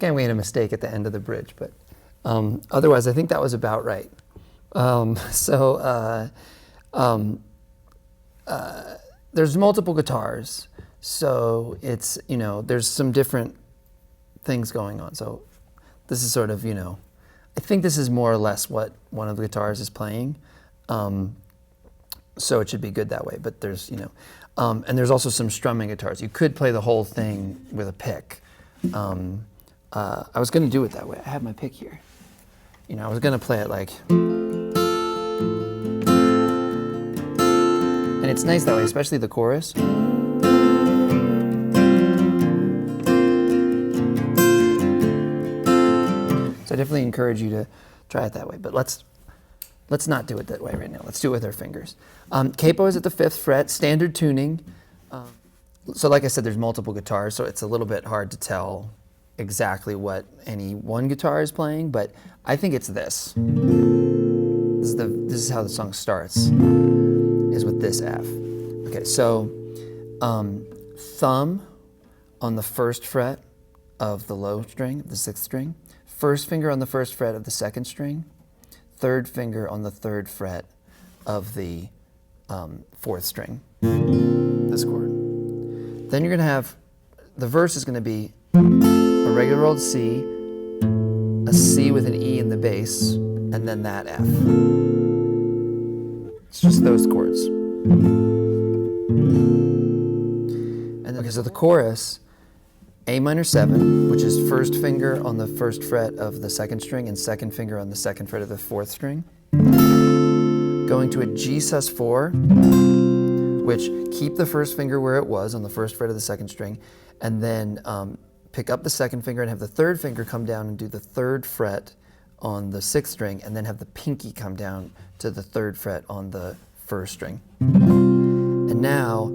I made a mistake at the end of the bridge, but otherwise I think that was about right. There's multiple guitars, so it's, there's some different things going on. So this is sort of, I think this is more or less what one of the guitars is playing. So it should be good that way, but there's, and there's also some strumming guitars. You could play the whole thing with a pick. I was gonna do it that way. I have my pick here. I was gonna play it like, and it's nice that way, especially the chorus. So I definitely encourage you to try it that way, but let's not do it that way right now. Let's do it with our fingers. Capo is at the 5th fret, standard tuning. So like I said, there's multiple guitars, so it's a little bit hard to tell exactly what any one guitar is playing, but I think it's this. This is how the song starts, is with this F. Okay, so thumb on the 1st fret of the low string, the 6th string, 1st finger on the 1st fret of the 2nd string, 3rd finger on the 3rd fret of the 4th string, this chord. Then you're gonna have, the verse is gonna be a regular old C, a C with an E in the bass, and then that F. It's just those chords. And then, okay, so the chorus, A minor 7, which is 1st finger on the 1st fret of the 2nd string and 2nd finger on the 2nd fret of the 4th string. Going to a G sus4, which keep the 1st finger where it was on the 1st fret of the 2nd string, and then pick up the 2nd finger and have the 3rd finger come down and do the 3rd fret on the 6th string, and then have the pinky come down to the 3rd fret on the 1st string. And now,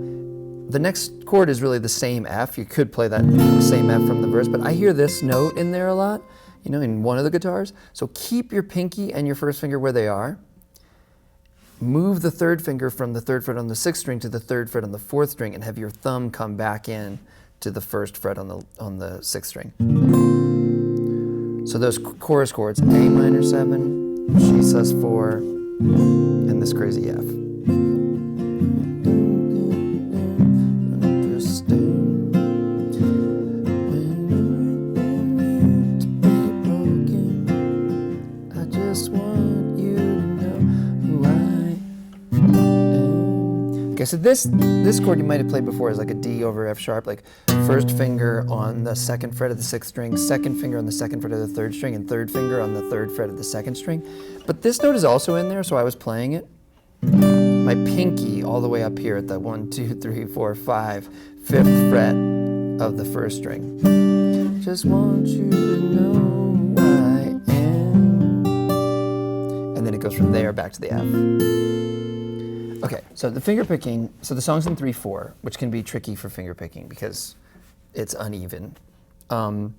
the next chord is really the same F. You could play that same F from the verse, but I hear this note in there a lot, in one of the guitars. So keep your pinky and your 1st finger where they are. Move the 3rd finger from the 3rd fret on the 6th string to the 3rd fret on the 4th string, and have your thumb come back in to the 1st fret on the 6th string. So those chorus chords, A minor 7, G sus4, and this crazy F. Okay, so this chord you might have played before is like a D over F sharp, like 1st finger on the 2nd fret of the 6th string, 2nd finger on the 2nd fret of the 3rd string, and 3rd finger on the 3rd fret of the 2nd string. But this note is also in there, so I was playing it. My pinky all the way up here at the 1, 2, 3, 4, 5, 5th fret of the 1st string. Just want you to know who I am. And then it goes from there back to the F. Okay, so the finger picking, so the song's in 3/4, which can be tricky for finger picking because it's uneven. And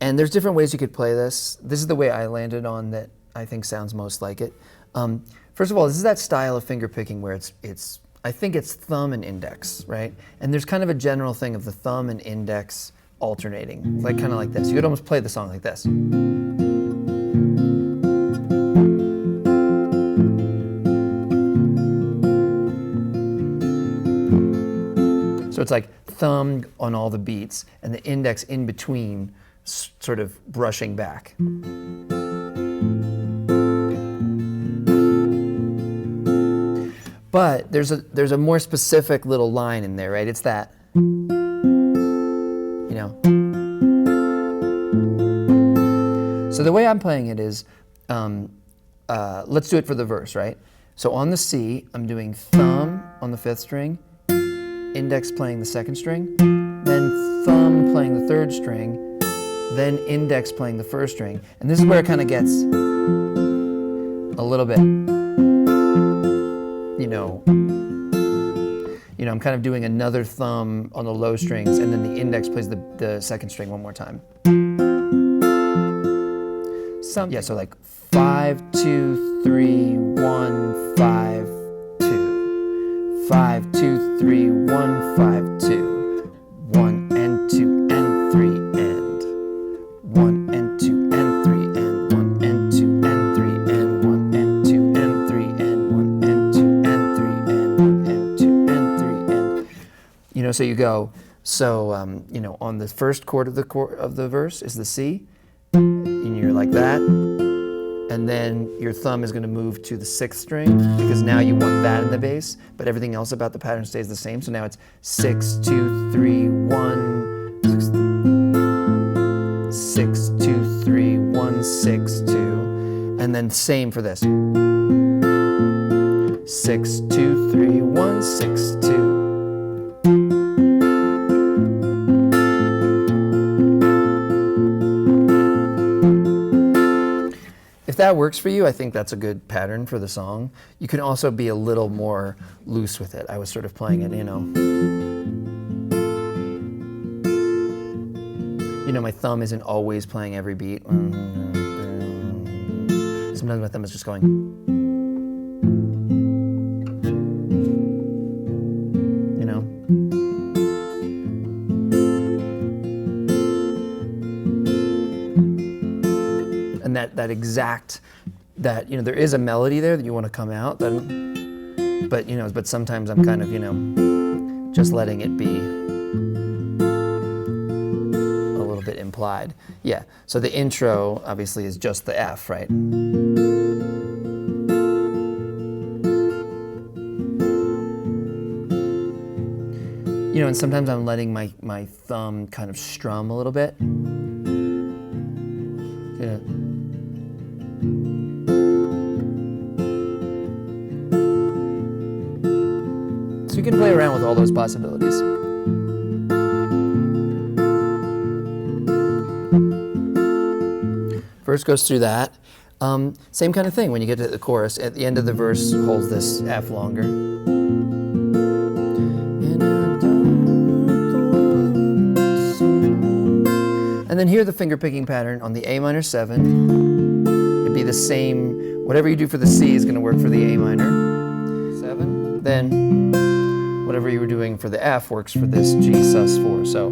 there's different ways you could play this. This is the way I landed on that I think sounds most like it. First of all, this is that style of finger picking where I think it's thumb and index, right? And there's kind of a general thing of the thumb and index alternating, like kind of like this. You could almost play the song like this. So it's like thumb on all the beats and the index in between, sort of brushing back. But there's a more specific little line in there, right? It's that, So the way I'm playing it is, let's do it for the verse, right? So on the C, I'm doing thumb on the 5th string, index playing the 2nd string, then thumb playing the 3rd string, then index playing the 1st string. And this is where it kind of gets a little bit, I'm kind of doing another thumb on the low strings, and then the index plays the 2nd string one more time. Yeah, so like 5, 2, 3, 1, 5, 2. 5, 2, 3, 1, 5, 2. 1 and 2 and 3 and 1 so you go, you know, on the first chord of the verse is the C, and you're like that, and then your thumb is going to move to the 6th string because now you want that in the bass, but everything else about the pattern stays the same. So now it's 6, 2, 3, 1, 6, 2, 3, 1, 6, 2, and then same for this. 6, 2, 3, 1, 6, 2. If that works for you, I think that's a good pattern for the song. You can also be a little more loose with it. I was sort of playing it, you know. You know, my thumb isn't always playing every beat. Sometimes my thumb is just going. You know? And that exact, you know, there is a melody there that you want to come out, but you know, but sometimes I'm kind of, you know, just letting it be a little bit implied. Yeah, so the intro obviously is just the F, right? You know, and sometimes I'm letting my thumb kind of strum a little bit. Yeah. So you can play around with all those possibilities. Verse goes through that. Same kind of thing when you get to the chorus. At the end of the verse holds this F longer. And then here the finger picking pattern on the A minor 7. It'd be the same, whatever you do for the C is going to work for the A minor 7. Then whatever you were doing for the F works for this G sus4. So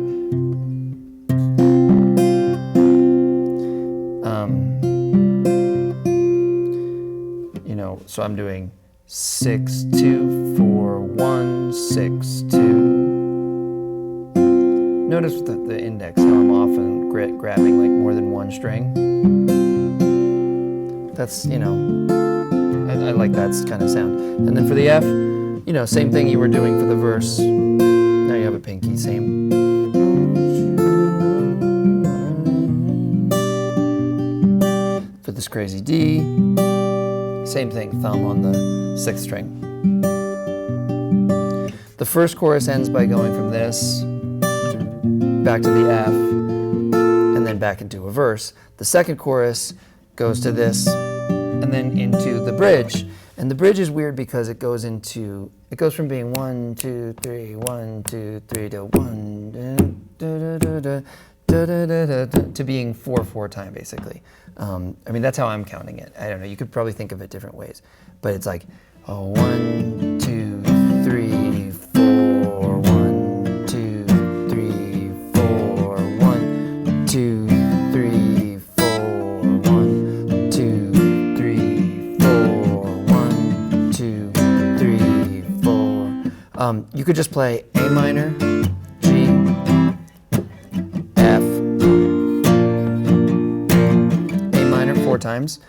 you know, so I'm doing 6, 2, 4, 1, 6, 2. Notice with the index how I'm often grabbing like more than one string. That's, you know, I like that kind of sound. And then for the F, you know, same thing you were doing for the verse. Now you have a pinky, same. For this crazy D, same thing, thumb on the 6th string. The first chorus ends by going from this back to the F, and then back into a verse. The second chorus goes to this, and then into the bridge. And the bridge is weird because it goes from being 1, 2, 3, 1, 2, 3 to 1, to being 4/4 time basically. I mean, that's how I'm counting it. I don't know, you could probably think of it different ways. But it's like 1, 2, 3, 4, 1, 2, 3, 4, 1, 2, 3, 4, 1, 2, 3, 4, 1, 2, 3, 4. You could just play A minor, G, F, A minor 4 times.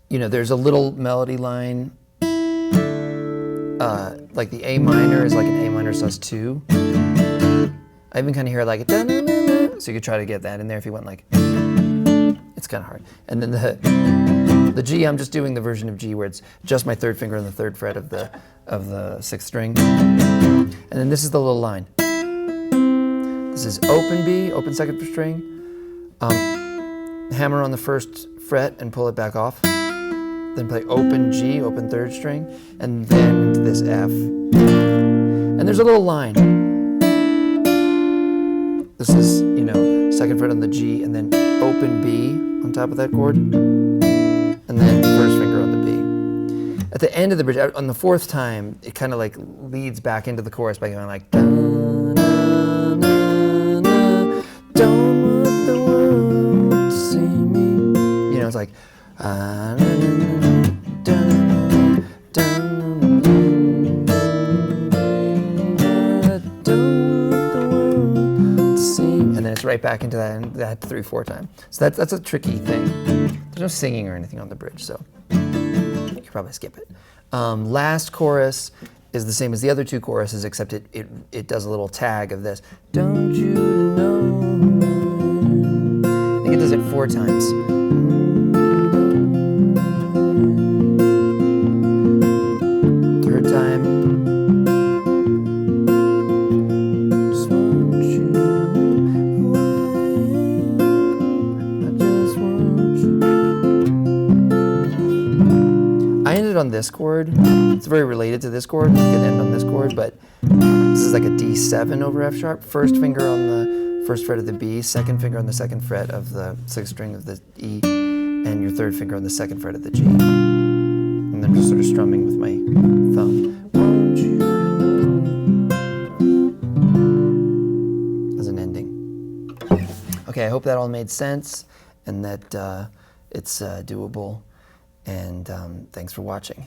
You know, there's a little melody line, like the A minor is like an A minor sus2. I even kind of hear it like, da-na-na-na. So you could try to get that in there if you went like, it's kind of hard. And then the G, I'm just doing the version of G where it's just my 3rd finger on the 3rd fret of the 6th string. And then this is the little line. This is open B, open 2nd string, hammer on the 1st fret and pull it back off. Then play open G, open 3rd string, and then into this F. And there's a little line. This is, you know, 2nd fret on the G, and then open B on top of that chord, and then 1st finger on the B. At the end of the bridge, on the 4th time, it kind of like leads back into the chorus by going like, da-na-na-na, don't want the world to see me. You know, it's like, back into that, and that 3/4 time. So that's a tricky thing. There's no singing or anything on the bridge, so you could probably skip it. Last chorus is the same as the other two choruses, except it does a little tag of this. Don't you know? I think it does it 4 times. Third time. Just want you. I just want you. I ended on this chord. It's very related to this chord. I could end on this chord, but this is like a D7 over F sharp. First finger on the first fret of the B, second finger on the second fret of the 6th string of the E, and your third finger on the second fret of the G. And I'm just sort of strumming with my thumb. Won't you know? As an ending. Okay, I hope that all made sense and that it's doable. And thanks for watching.